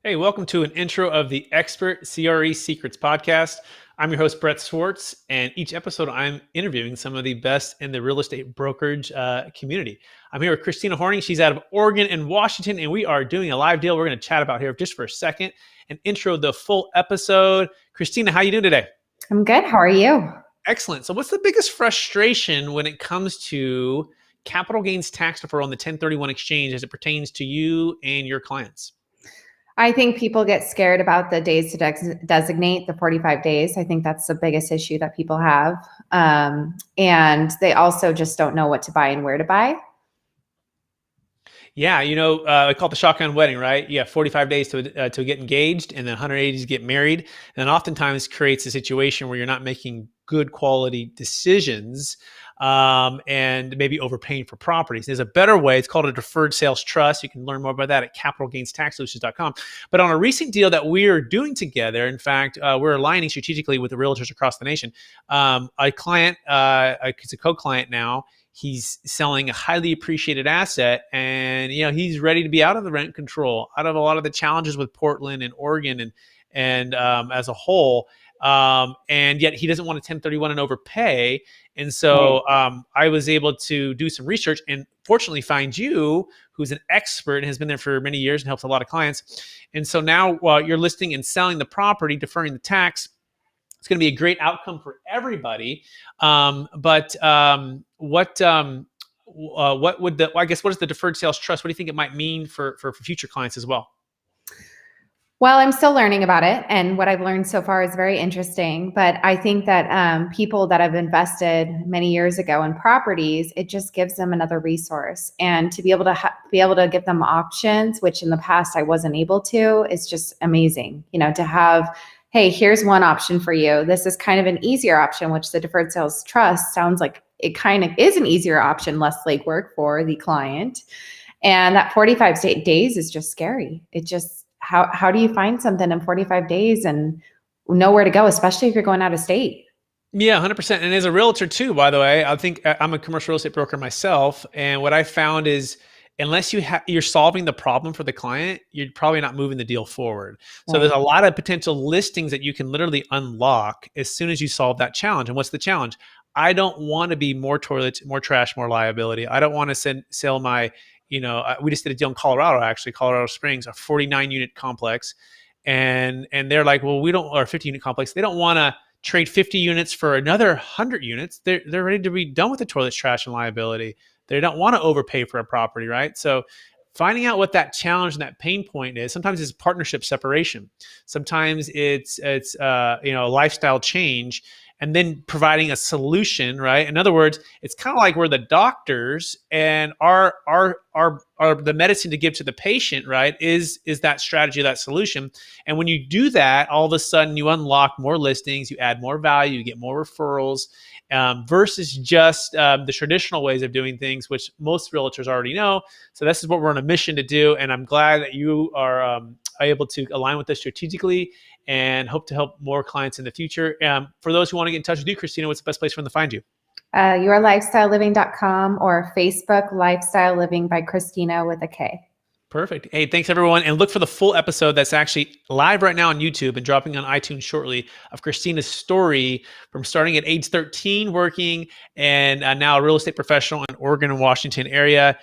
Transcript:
Hey, welcome to an intro of the Expert CRE Secrets podcast. I'm your host, Brett Swartz, and each episode I'm interviewing some of the best in the real estate brokerage community. I'm here with Kristina Horning. She's out of Oregon and Washington, and we are doing a live deal we're going to chat about here just for a second and intro the full episode. Kristina, how you doing today? I'm good. How are you? Excellent. So what's the biggest frustration when it comes to capital gains tax deferral on the 1031 exchange as it pertains to you and your clients? I think people get scared about the days to designate the 45 days. I think that's the biggest issue that people have. And they also just don't know what to buy and where to buy. Yeah, I call it the shotgun wedding, right? You have 45 days to get engaged, and then 180 to get married. And then oftentimes creates a situation where you're not making good quality decisions and maybe overpaying for properties. There's a better way. It's called a deferred sales trust. You can learn more about that at capitalgainstaxsolutions.com. But on a recent deal that we're doing together, in fact, we're aligning strategically with the realtors across the nation. A client, it's a co-client now. He's selling a highly appreciated asset, and he's ready to be out of the rent control, out of a lot of the challenges with Portland and Oregon and as a whole. And yet he doesn't want to 1031 and overpay. And so I was able to do some research and fortunately find you, who's an expert and has been there for many years and helps a lot of clients. And so now while you're listing and selling the property, deferring the tax, it's going to be a great outcome for everybody. What would what is the deferred sales trust? What do you think it might mean for future clients as well? Well, I'm still learning about it. And what I've learned so far is very interesting. But I think that people that have invested many years ago in properties, it just gives them another resource. And to be able to give them options, which in the past I wasn't able to, is just amazing. To have, hey, here's one option for you. This is kind of an easier option, which the deferred sales trust sounds like it kind of is an easier option, less legwork for the client. And that 45 days is just scary. It just, how do you find something in 45 days and know where to go, especially if you're going out of state? Yeah, 100%. And as a realtor too, by the way, I think I'm a commercial real estate broker myself. And what I found is unless you're solving the problem for the client, you're probably not moving the deal forward. So there's a lot of potential listings that you can literally unlock as soon as you solve that challenge. And what's the challenge? I don't want to be more toilets, more trash, more liability. I don't want to sell my, we just did a deal in Colorado, actually, Colorado Springs, a 49 unit complex. And they're like, well, or 50 unit complex. They don't want to trade 50 units for another 100 units. They're ready to be done with the toilets, trash, and liability. They don't want to overpay for a property, right? So finding out what that challenge and that pain point is. Sometimes it's partnership separation. Sometimes it's a lifestyle change, and then providing a solution, right? In other words, it's kind of like we're the doctors, and our the medicine to give to the patient, right, is that strategy, that solution. And when you do that, all of a sudden you unlock more listings, you add more value, you get more referrals, versus just the traditional ways of doing things, which most realtors already know. So this is what we're on a mission to do, and I'm glad that you are able to align with us strategically and hope to help more clients in the future. For those who want to get in touch with you, Kristina, what's the best place for them to find you? yourlifestyleliving.com or Facebook Lifestyle Living by Kristina with a K. Perfect. Hey, thanks everyone. And look for the full episode that's actually live right now on YouTube and dropping on iTunes shortly of Kristina's story from starting at age 13 working and now a real estate professional in Oregon and Washington area.